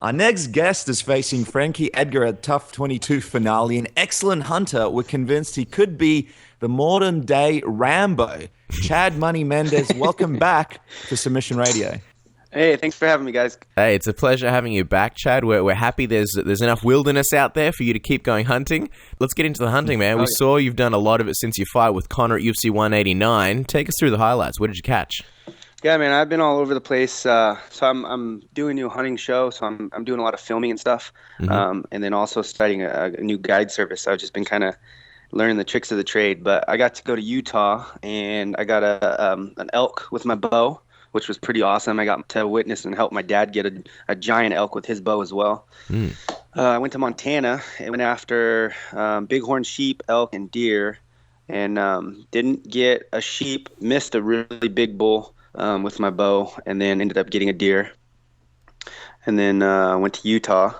Our next guest is facing Frankie Edgar at Tough 22 finale. An excellent hunter. We're convinced he could be the modern day Rambo. Chad Money Mendes, welcome back to Submission Radio. Hey, thanks for having me, guys. Hey, it's a pleasure having you back, Chad. We're happy there's enough wilderness out there for you to keep going hunting. Let's get into the hunting, man. We saw you've done a lot of it since your fight with Conor at UFC 189. Take us through the highlights. What did you catch? Yeah, man, I've been all over the place. So I'm doing a new hunting show, so I'm doing a lot of filming and stuff, and then also starting a new guide service. So I've just been kind of learning the tricks of the trade. But I got to go to Utah, and I got an elk with my bow, which was pretty awesome. I got to witness and help my dad get a giant elk with his bow as well. I went to Montana and went after bighorn sheep, elk, and deer, and didn't get a sheep, missed a really big bull with my bow, and then ended up getting a deer. And then went to Utah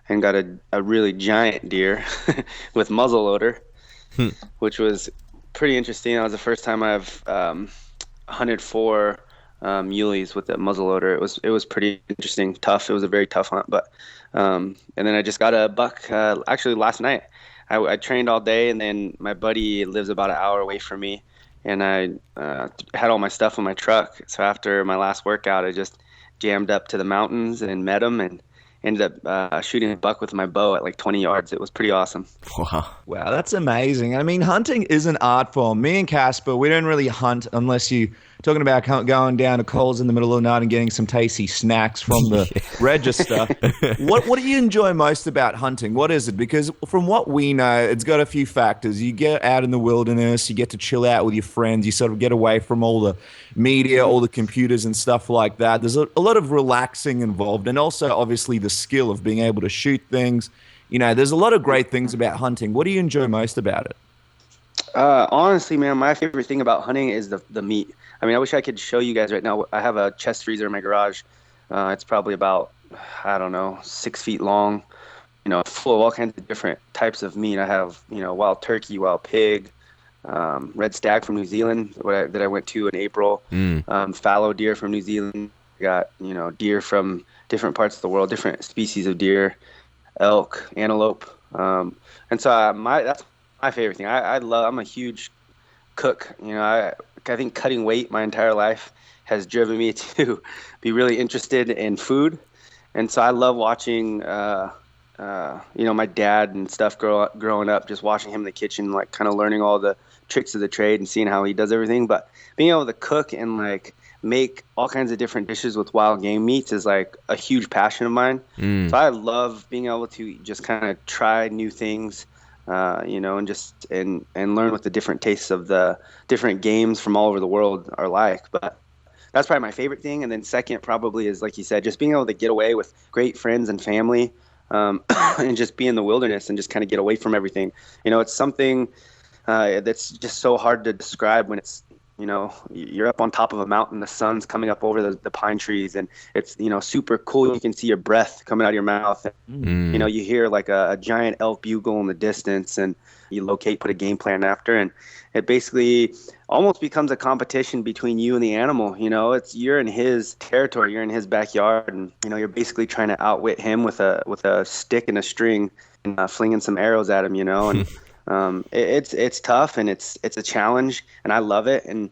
and got a really giant deer with muzzleloader, which was pretty interesting. That was the first time I've hunted for muleys with the muzzleloader. It was pretty interesting, tough. It was a very tough hunt, but and then I just got a buck actually last night. I trained all day, and then my buddy lives about an hour away from me, and I had all my stuff in my truck. So after my last workout, I just jammed up to the mountains and met him, and ended up shooting a buck with my bow at like 20 yards. It was pretty awesome. Wow, that's amazing. I mean, hunting is an art form. Me and Casper, we don't really hunt unless you talking about going down to Coles in the middle of the night and getting some tasty snacks from the register. What do you enjoy most about hunting? What is it? Because from what we know, it's got a few factors. You get out in the wilderness, you get to chill out with your friends, you sort of get away from all the media, all the computers and stuff like that. There's a lot of relaxing involved, and also obviously the skill of being able to shoot things. You know, there's a lot of great things about hunting. What do you enjoy most about it? Honestly, man, my favorite thing about hunting is the meat. I mean, I wish I could show you guys right now. I have a chest freezer in my garage. It's probably about, I don't know, 6 feet long, full of all kinds of different types of meat. I have, wild turkey, wild pig, red stag from New Zealand that I went to in April, fallow deer from New Zealand. I got, deer from different parts of the world, different species of deer, elk, antelope. And so that's my favorite thing. I'm a huge cook. I think cutting weight my entire life has driven me to be really interested in food. And so I love watching, my dad and stuff growing up, just watching him in the kitchen, like kind of learning all the tricks of the trade and seeing how he does everything. But being able to cook and like make all kinds of different dishes with wild game meats is like a huge passion of mine. So I love being able to just kind of try new things. And just and learn what the different tastes of the different games from all over the world are like. But that's probably my favorite thing. And then second probably is, like you said, just being able to get away with great friends and family, and just be in the wilderness and just kind of get away from everything. It's something that's just so hard to describe when it's, you're up on top of a mountain, the sun's coming up over the pine trees, and it's, super cool. You can see your breath coming out of your mouth. And, you hear like a giant elk bugle in the distance, and you put a game plan after, and it basically almost becomes a competition between you and the animal. You're in his territory, you're in his backyard, and, you're basically trying to outwit him with a stick and a string, and flinging some arrows at him, and it's tough, and it's a challenge, and I love it. And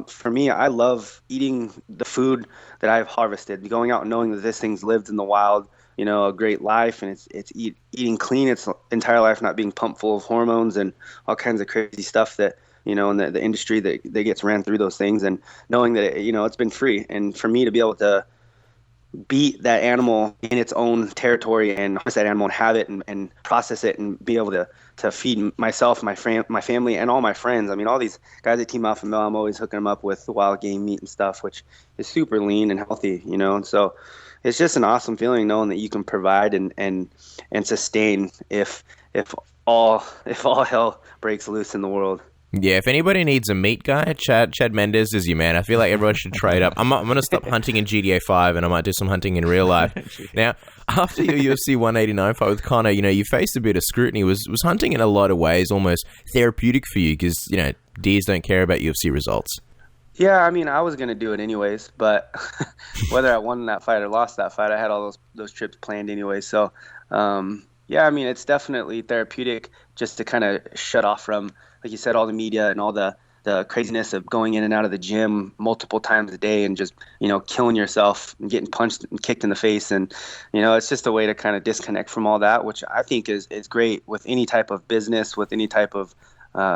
for me, I love eating the food that I've harvested, going out and knowing that this thing's lived in the wild, a great life, and it's eating clean its entire life, not being pumped full of hormones and all kinds of crazy stuff that in the industry that gets ran through those things, and knowing that it's been free. And for me to be able to beat that animal in its own territory and harvest that animal and have it and process it and be able to feed myself, my family, and all my friends. I mean, all these guys at Team Alpha Male, I'm always hooking them up with wild game meat and stuff, which is super lean and healthy, and so it's just an awesome feeling knowing that you can provide and sustain if all hell breaks loose in the world. Yeah, if anybody needs a meat guy, Chad Mendes is your man. I feel like everyone should trade up. I'm going to stop hunting in GTA 5, and I might do some hunting in real life. Now, after your UFC 189 fight with Conor, you faced a bit of scrutiny. Was hunting in a lot of ways almost therapeutic for you because, deers don't care about UFC results? Yeah, I mean, I was gonna do it anyways, but whether I won that fight or lost that fight, I had all those trips planned anyway. So, yeah, I mean, it's definitely therapeutic just to kind of shut off from, like you said, all the media and all the craziness of going in and out of the gym multiple times a day and just killing yourself and getting punched and kicked in the face, and it's just a way to kind of disconnect from all that, which I think is great with any type of business, with any type of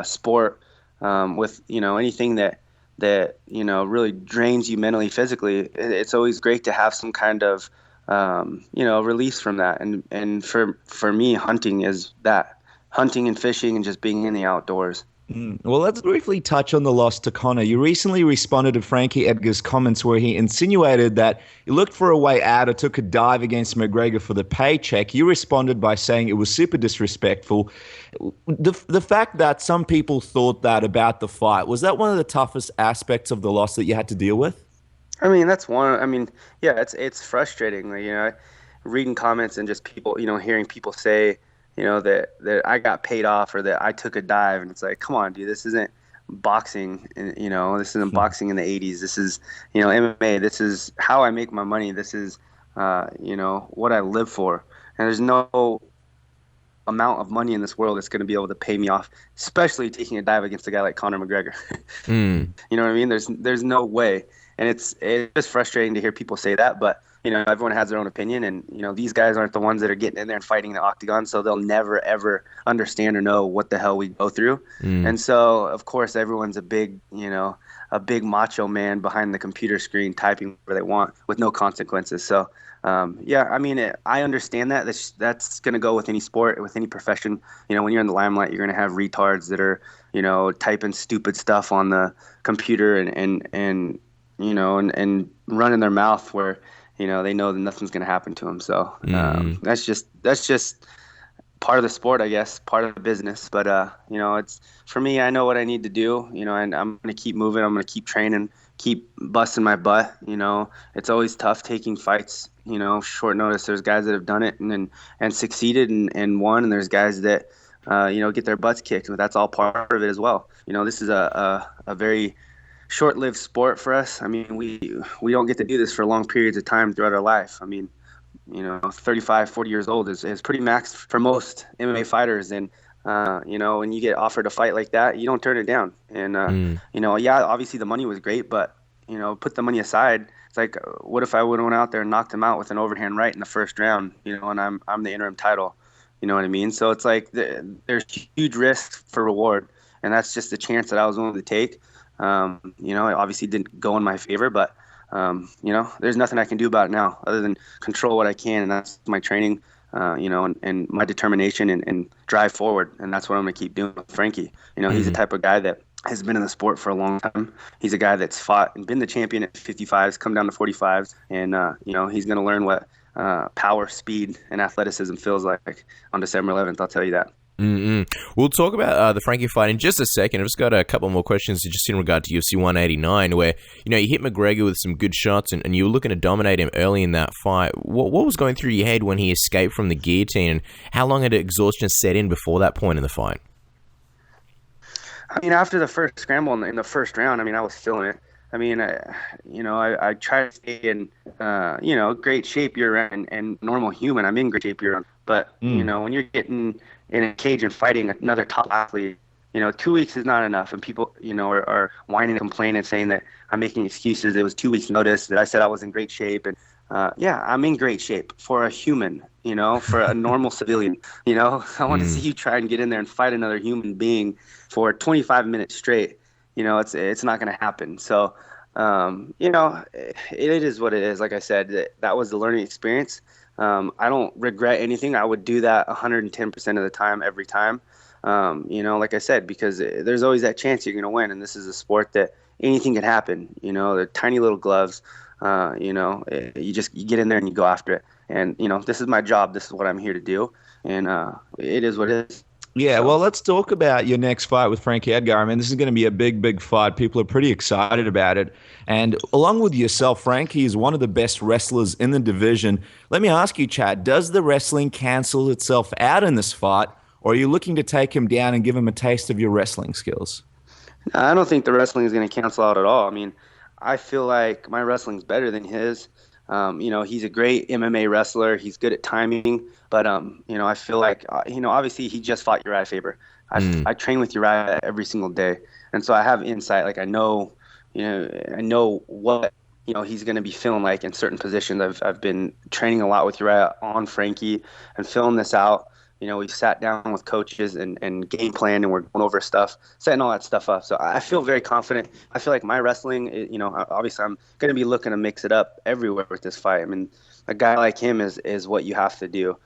sport, with anything that really drains you mentally, physically. It's always great to have some kind of release from that, and for me, hunting is that. Hunting and fishing and just being in the outdoors. Well, let's briefly touch on the loss to Conor. You recently responded to Frankie Edgar's comments where he insinuated that you looked for a way out or took a dive against McGregor for the paycheck. You responded by saying it was super disrespectful. The fact that some people thought that about the fight, was that one of the toughest aspects of the loss that you had to deal with? I mean, that's one. I mean, yeah, it's frustrating. Like, reading comments and just people, hearing people say, that I got paid off or that I took a dive, and it's like, come on, dude, this isn't boxing. This isn't boxing in the '80s. This is, MMA. This is how I make my money. This is, what I live for. And there's no amount of money in this world that's going to be able to pay me off, especially taking a dive against a guy like Conor McGregor. You know what I mean? There's no way. And it's just frustrating to hear people say that, but everyone has their own opinion, and these guys aren't the ones that are getting in there and fighting the octagon, so they'll never ever understand or know what the hell we go through. And so of course everyone's a big macho man behind the computer screen typing whatever they want with no consequences. So yeah, I mean, I understand that. That's going to go with any sport, with any profession. When you're in the limelight, you're going to have retards that are typing stupid stuff on the computer and running their mouth where they know that nothing's going to happen to them. So that's just part of the sport, I guess, part of the business. But it's, for me, I know what I need to do, and I'm going to keep moving. I'm going to keep training, keep busting my butt. It's always tough taking fights, short notice. There's guys that have done it and succeeded and won, and there's guys that get their butts kicked. But that's all part of it as well. This is a very short-lived sport for us. I mean, we don't get to do this for long periods of time throughout our life. I mean, 35, 40 years old is pretty max for most MMA fighters. And, when you get offered a fight like that, you don't turn it down. And, yeah, obviously the money was great, but, put the money aside. It's like, what if I would have went out there and knocked him out with an overhand right in the first round, and I'm the interim title, you know what I mean? So it's like there's huge risk for reward. And that's just the chance that I was willing to take. It obviously didn't go in my favor, but, there's nothing I can do about it now other than control what I can. And that's my training, and my determination and drive forward. And that's what I'm going to keep doing with Frankie. He's the type of guy that has been in the sport for a long time. He's a guy that's fought and been the champion at 55s, come down to 45s. And, he's going to learn what power, speed, and athleticism feels like on December 11th. I'll tell you that. We'll talk about the Frankie fight in just a second. I've just got a couple more questions just in regard to UFC 189, where you hit McGregor with some good shots, and you were looking to dominate him early in that fight. What was going through your head when he escaped from the guillotine, and how long had exhaustion set in before that point in the fight? I mean, after the first scramble in the first round, I mean, I was feeling it. I mean, I try to stay in, great shape year-round and normal human. I'm in great shape year-round. But, when you're getting in a cage and fighting another top athlete, 2 weeks is not enough. And people, are whining and complaining, saying that I'm making excuses. It was 2 weeks notice that I said I was in great shape. And, yeah, I'm in great shape for a human, for a normal civilian. I want to see you try and get in there and fight another human being for 25 minutes straight. It's not going to happen. So, it is what it is. Like I said, that was the learning experience. I don't regret anything. I would do that 110% of the time, every time. Like I said, because there's always that chance you're going to win. And this is a sport that anything can happen. They're tiny little gloves. You get in there and you go after it. And, this is my job. This is what I'm here to do. And it is what it is. Yeah, well, let's talk about your next fight with Frankie Edgar. I mean, this is going to be a big, big fight. People are pretty excited about it. And along with yourself, Frankie is one of the best wrestlers in the division. Let me ask you, Chad, does the wrestling cancel itself out in this fight, or are you looking to take him down and give him a taste of your wrestling skills? I don't think the wrestling is going to cancel out at all. I mean, I feel like my wrestling's better than his. He's a great MMA wrestler. He's good at timing, but I feel like obviously he just fought Uriah Faber. I train with Uriah every single day, and so I have insight. Like I know what he's going to be feeling like in certain positions. I've been training a lot with Uriah on Frankie and filling this out. We've sat down with coaches and game plan, and we're going over stuff, setting all that stuff up. So I feel very confident. I feel like my wrestling, obviously I'm going to be looking to mix it up everywhere with this fight. I mean, a guy like him is what you have to do.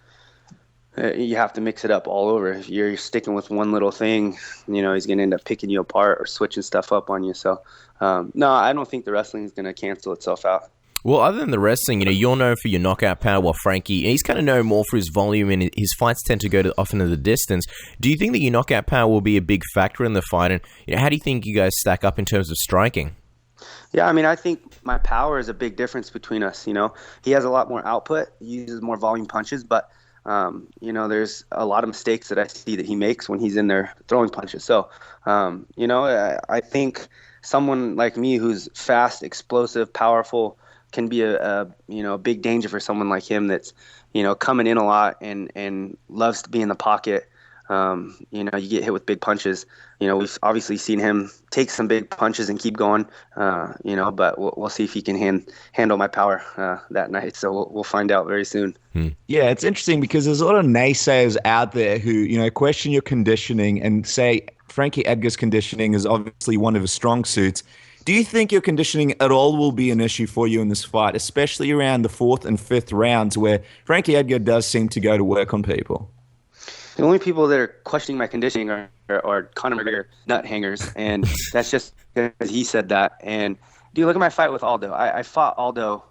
You have to mix it up all over. If you're sticking with one little thing, he's going to end up picking you apart or switching stuff up on you. So, no, I don't think the wrestling is going to cancel itself out. Well, other than the wrestling, you're known for your knockout power, while Frankie, he's kind of known more for his volume, and his fights tend to go often to the distance. Do you think that your knockout power will be a big factor in the fight? And how do you think you guys stack up in terms of striking? Yeah, I mean, I think my power is a big difference between us. He has a lot more output, he uses more volume punches, but there's a lot of mistakes that I see that he makes when he's in there throwing punches. So, I think someone like me who's fast, explosive, powerful can be a big danger for someone like him that's coming in a lot and loves to be in the pocket. You get hit with big punches. We've obviously seen him take some big punches and keep going. But we'll see if he can handle my power that night. So we'll find out very soon. Yeah, it's interesting because there's a lot of naysayers out there who question your conditioning and say Frankie Edgar's conditioning is obviously one of his strong suits. Do you think your conditioning at all will be an issue for you in this fight, especially around the 4th and 5th rounds where Frankie Edgar does seem to go to work on people? The only people that are questioning my conditioning are Conor McGregor Nut-hangers, and that's just because he said that. And dude, look at my fight with Aldo. I fought Aldo,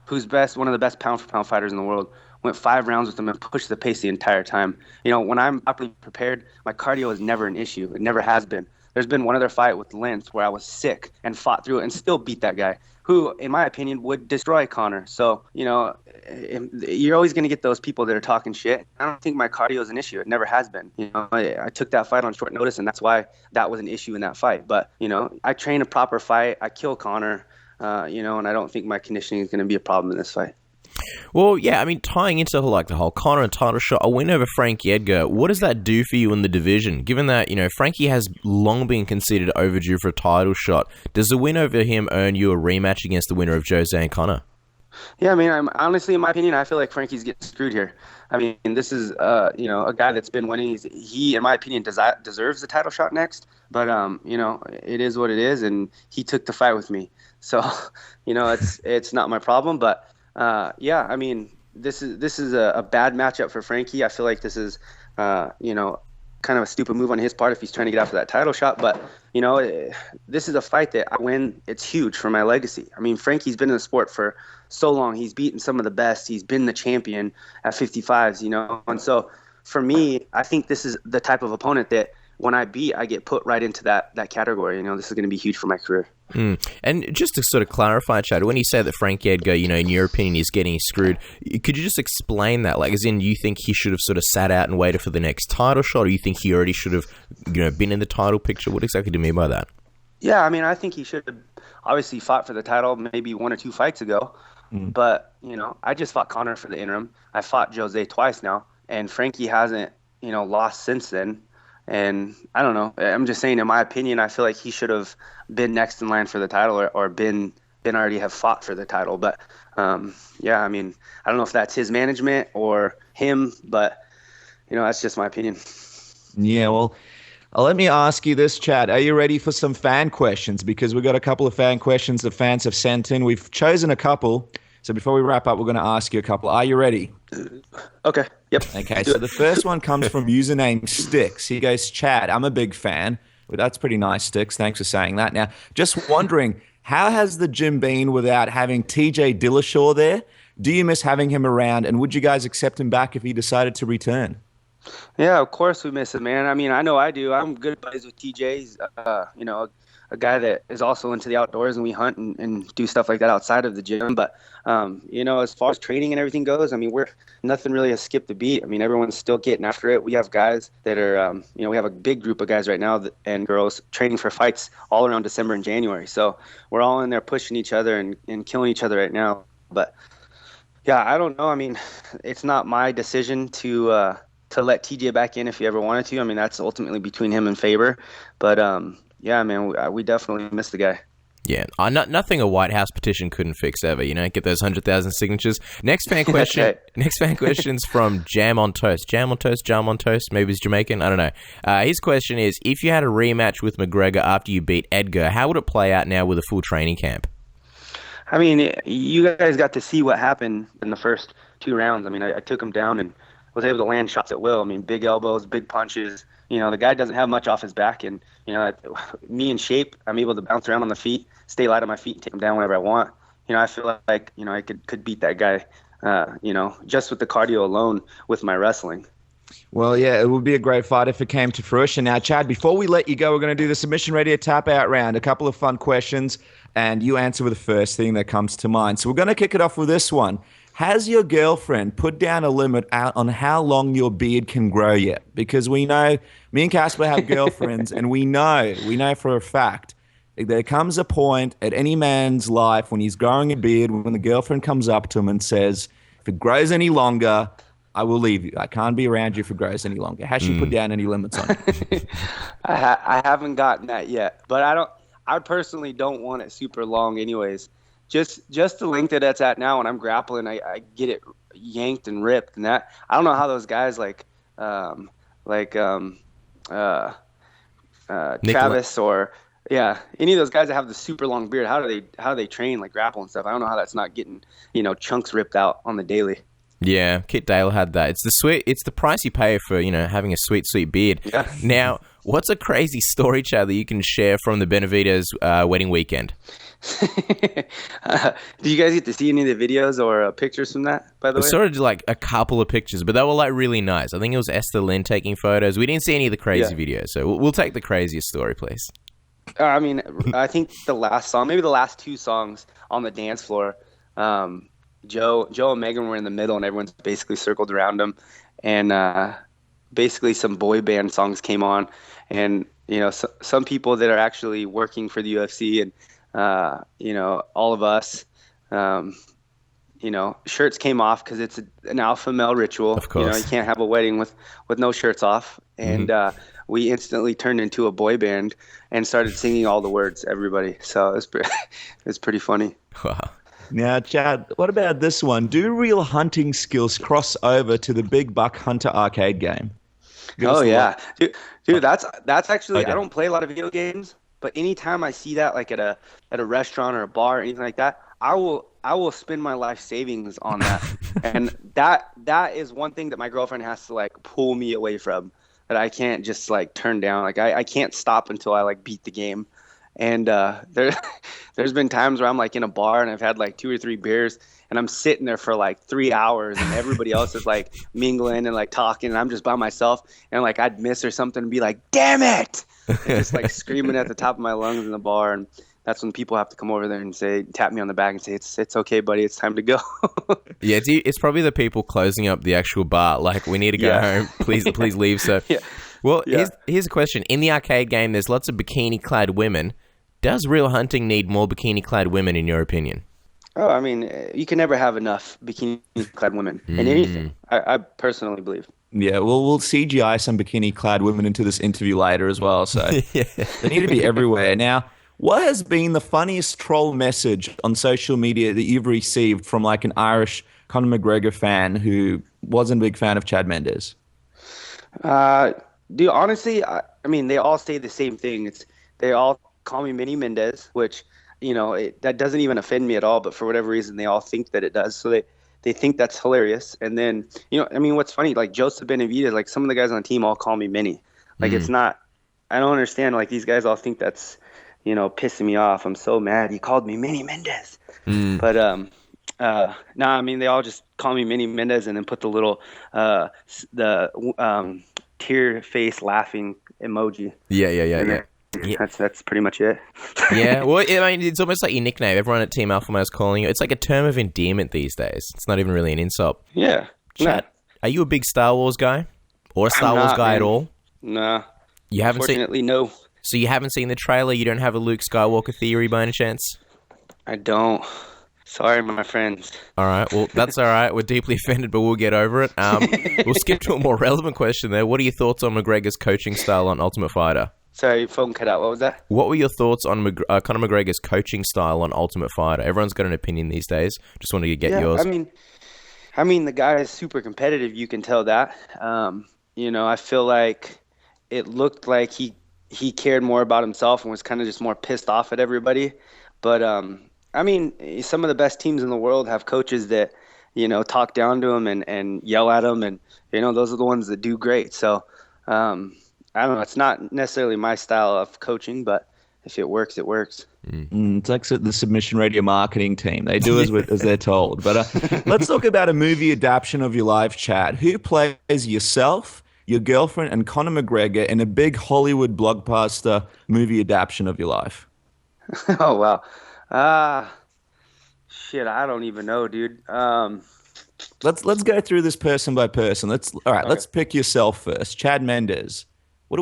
who's one of the best pound-for-pound fighters in the world. Went 5 rounds with him and pushed the pace the entire time. When I'm properly prepared, my cardio is never an issue. It never has been. There's been one other fight with Lentz where I was sick and fought through it and still beat that guy, who, in my opinion, would destroy Conor. So, you're always going to get those people that are talking shit. I don't think my cardio is an issue. It never has been. I took that fight on short notice, and that's why that was an issue in that fight. But, I train a proper fight. I kill Conor, and I don't think my conditioning is going to be a problem in this fight. Well, yeah, I mean, tying into the whole Conor and title shot, a win over Frankie Edgar, what does that do for you in the division? Given that, Frankie has long been considered overdue for a title shot, does the win over him earn you a rematch against the winner of Jose and Conor? Yeah, I mean, honestly, in my opinion, I feel like Frankie's getting screwed here. I mean, this is, a guy that's been winning. He, in my opinion, deserves the title shot next. But, it is what it is, and he took the fight with me. So, it's not my problem, but... yeah, I mean, this is a bad matchup for Frankie. I feel like this is, kind of a stupid move on his part if he's trying to get after that title shot. But, this is a fight that I win. It's huge for my legacy. I mean, Frankie's been in the sport for so long. He's beaten some of the best. He's been the champion at 55s, And so for me, I think this is the type of opponent that when I get put right into that category. This is going to be huge for my career. And just to sort of clarify, Chad, when you say that Frankie Edgar, in your opinion, is getting screwed, could you just explain that? Like, as in, you think he should have sort of sat out and waited for the next title shot, or you think he already should have, been in the title picture? What exactly do you mean by that? Yeah, I mean, I think he should have obviously fought for the title maybe 1 or 2 fights ago. But, I just fought Conor for the interim. I fought Jose twice now, and Frankie hasn't, lost since then. And I don't know. I'm just saying, in my opinion, I feel like he should have been next in line for the title or been already have fought for the title. But, yeah, I mean, I don't know if that's his management or him, but, that's just my opinion. Yeah, well, let me ask you this, Chad. Are you ready for some fan questions? Because we've got a couple of fan questions the fans have sent in. We've chosen a couple. So before we wrap up, we're going to ask you a couple. Are you ready? Okay. Yep. Okay, so the first one comes from username Sticks. He goes, Chad, I'm a big fan. Well, that's pretty nice, Sticks. Thanks for saying that. Now, just wondering, how has the gym been without having TJ Dillashaw there? Do you miss having him around? And would you guys accept him back if he decided to return? Yeah, of course we miss him, man. I mean, I know I do. I'm good buddies with TJ. He's, a a guy that is also into the outdoors, and we hunt and do stuff like that outside of the gym. But as far as training and everything goes, I mean, we're nothing really has skipped a beat. I mean, everyone's still getting after it. We have guys that are, we have a big group of guys right now and girls training for fights all around December and January. So we're all in there pushing each other and killing each other right now. But yeah, I don't know. I mean, it's not my decision to let TJ back in if he ever wanted to. I mean, that's ultimately between him and Faber. But yeah, man, we definitely miss the guy. Yeah, nothing a White House petition couldn't fix ever. Get those 100,000 signatures. Next fan question. Right. Next fan question's from Jam on Toast. Jam on Toast. Maybe he's Jamaican. I don't know. His question is: if you had a rematch with McGregor after you beat Edgar, how would it play out now with a full training camp? I mean, you guys got to see what happened in the first 2 rounds. I mean, I took him down and was able to land shots at will. I mean, big elbows, big punches. The guy doesn't have much off his back, and me in shape, I'm able to bounce around on the feet, stay light on my feet, and take him down whenever I want. I feel like I could beat that guy, just with the cardio alone with my wrestling. Well, yeah, it would be a great fight if it came to fruition. Now, Chad, before we let you go, we're going to do the Submission Radio Tap Out round. A couple of fun questions, and you answer with the first thing that comes to mind. So we're going to kick it off with this one. Has your girlfriend put down a limit out on how long your beard can grow yet? Because we know, me and Casper have girlfriends, and we know for a fact, there comes a point at any man's life when he's growing a beard, when the girlfriend comes up to him and says, if it grows any longer, I will leave you. I can't be around you if it grows any longer. Has she put down any limits on it? I haven't gotten that yet, but I personally don't want it super long anyways. Just the length that that's at now when I'm grappling, I get it yanked and ripped, and that I don't know how those guys like Travis or any of those guys that have the super long beard. How do they train like grapple and stuff? I don't know how that's not getting chunks ripped out on the daily. Yeah, Kit Dale had that. It's the price you pay for having a sweet beard. Yeah. Now, what's a crazy story, Chad, that you can share from the Benavidez wedding weekend? Do you guys get to see any of the videos or pictures from that, by the way? Sort of like a couple of pictures, but they were like really nice. I think it was Esther Lynn taking photos. We didn't see any of the crazy videos, so we'll take the craziest story, please. I mean, I think the last song, maybe the last 2 songs on the dance floor, Joe and Megan were in the middle, and everyone's basically circled around them, and basically some boy band songs came on, and some people that are actually working for the UFC and all of us, shirts came off because it's an alpha male ritual. Of course. You can't have a wedding with no shirts off. And we instantly turned into a boy band and started singing all the words, everybody. So it's pretty funny. Wow. Now, Chad, what about this one? Do real hunting skills cross over to the Big Buck Hunter arcade game? Oh, yeah. Dude, that's actually, Okay. I don't play a lot of video games, but anytime I see that, like at a restaurant or a bar or anything like that, I will spend my life savings on that. And that is one thing that my girlfriend has to like pull me away from, that I can't just like turn down. Like I can't stop until I like beat the game. And there's been times where I'm like in a bar and I've had like 2 or 3 beers and I'm sitting there for like 3 hours and everybody else is like mingling and like talking and I'm just by myself, and like I'd miss or something and be like, damn it, and just like screaming at the top of my lungs in the bar. And that's when people have to come over there and tap me on the back and say, it's okay, buddy, it's time to go. Yeah, it's probably the people closing up the actual bar. Like, we need to go home. Please leave. So, well, here's a question. In the arcade game, there's lots of bikini-clad women. Does real hunting need more bikini-clad women, in your opinion? Oh, I mean, you can never have enough bikini-clad women in anything. I personally believe. Yeah, well, we'll CGI some bikini-clad women into this interview later as well, so they need to be everywhere. Now, what has been the funniest troll message on social media that you've received from like an Irish Conor McGregor fan who wasn't a big fan of Chad Mendes? Dude, honestly, I mean, they all say the same thing. They all call me Mini Mendes, which, that doesn't even offend me at all, but for whatever reason, they all think that it does. So they think that's hilarious. And then, I mean, what's funny, like Joseph Benavidez, like some of the guys on the team all call me Mini. Like it's not, I don't understand. Like these guys all think that's, pissing me off. I'm so mad. He called me Mini Mendes. But, I mean, they all just call me Mini Mendes and then put the little, tear face laughing emoji. Yeah. Yeah. That's pretty much it. Yeah, well, I mean, it's almost like your nickname. Everyone at Team Alpha Male is calling you. It's like a term of endearment these days. It's not even really an insult. Yeah. Chad, are you a big Star Wars guy? Or a Star Wars guy at all? Nah. You haven't Unfortunately, no. So you haven't seen the trailer? You don't have a Luke Skywalker theory by any chance? I don't. Sorry, my friends. All right, well, that's all right. We're deeply offended, but we'll get over it. We'll skip to a more relevant question there. What are your thoughts on McGregor's coaching style on Ultimate Fighter? Sorry, phone cut out. What was that? What were your thoughts on Conor McGregor's coaching style on Ultimate Fighter? Everyone's got an opinion these days. Just wanted to get yours. I mean, the guy is super competitive. You can tell that. I feel like it looked like he cared more about himself and was kind of just more pissed off at everybody. But some of the best teams in the world have coaches that talk down to him and yell at him, and those are the ones that do great. So I don't know. It's not necessarily my style of coaching, but if it works, it works. It's like the Submission Radio marketing team. They do as they're told. But let's talk about a movie adaptation of your life, Chad. Who plays yourself, your girlfriend, and Conor McGregor in a big Hollywood blockbuster movie adaptation of your life? Oh, wow. Shit, I don't even know, dude. Let's go through this person by person. Let's pick yourself first. Chad Mendes. What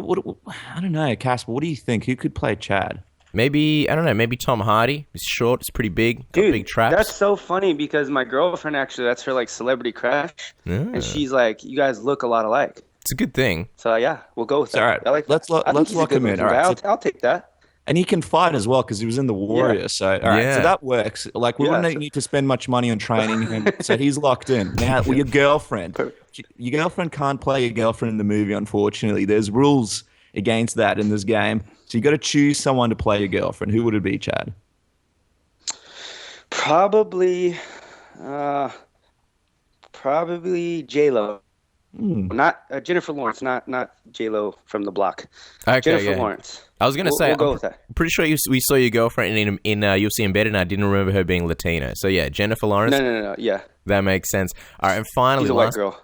I don't know, Casper, what do you think? Who could play Chad? Maybe, I don't know, maybe Tom Hardy. He's short, he's pretty big, got Dude, big traps. That's so funny because my girlfriend, actually, that's her like celebrity crush. And she's like, you guys look a lot alike. It's a good thing. So yeah, we'll go with that. All right, let's lock him in. All right, I'll take that. And he can fight as well because he was in the Warriors. Yeah. So, all right, so that works. Like, we wouldn't need to spend much money on training him. So he's locked in. Now, your girlfriend. Your girlfriend can't play your girlfriend in the movie, unfortunately. There's rules against that in this game. So you got to choose someone to play your girlfriend. Who would it be, Chad? Probably J-Lo. Not Jennifer Lawrence, not J-Lo from the block. Okay, Jennifer Lawrence. I was going to say, we'll go with that. I'm pretty sure we saw your girlfriend in UFC Embedded, and I didn't remember her being Latina. So yeah, Jennifer Lawrence. No, yeah. That makes sense. All right, and finally, she's a white girl.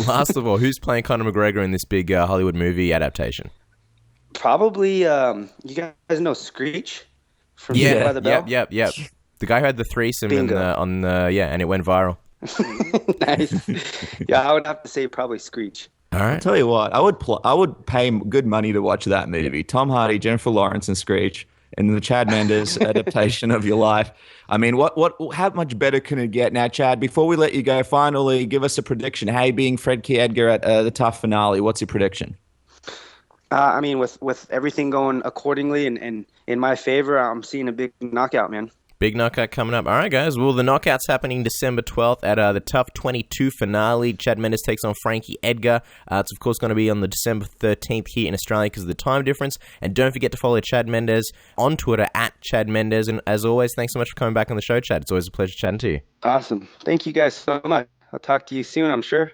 Last of all, who's playing Conor McGregor in this big Hollywood movie adaptation? Probably, you guys know Screech from Saved by the Bell? Yep. The guy who had the threesome and it went viral. Nice. Yeah, I would have to say probably Screech. All right. I'll tell you what, I would pay good money to watch that movie. Tom Hardy, Jennifer Lawrence, and Screech, and the Chad Mendes adaptation of your life. I mean, how much better can it get? Now, Chad, before we let you go, finally, give us a prediction. Hey, being Frankie Edgar at the tough finale, what's your prediction? With everything going accordingly and in my favor, I'm seeing a big knockout, man. Big knockout coming up. All right, guys. Well, the knockout's happening December 12th at the Tough 22 finale. Chad Mendes takes on Frankie Edgar. It's, of course, going to be on the December 13th here in Australia because of the time difference. And don't forget to follow Chad Mendes on Twitter at Chad Mendes. And as always, thanks so much for coming back on the show, Chad. It's always a pleasure chatting to you. Awesome. Thank you guys so much. I'll talk to you soon, I'm sure.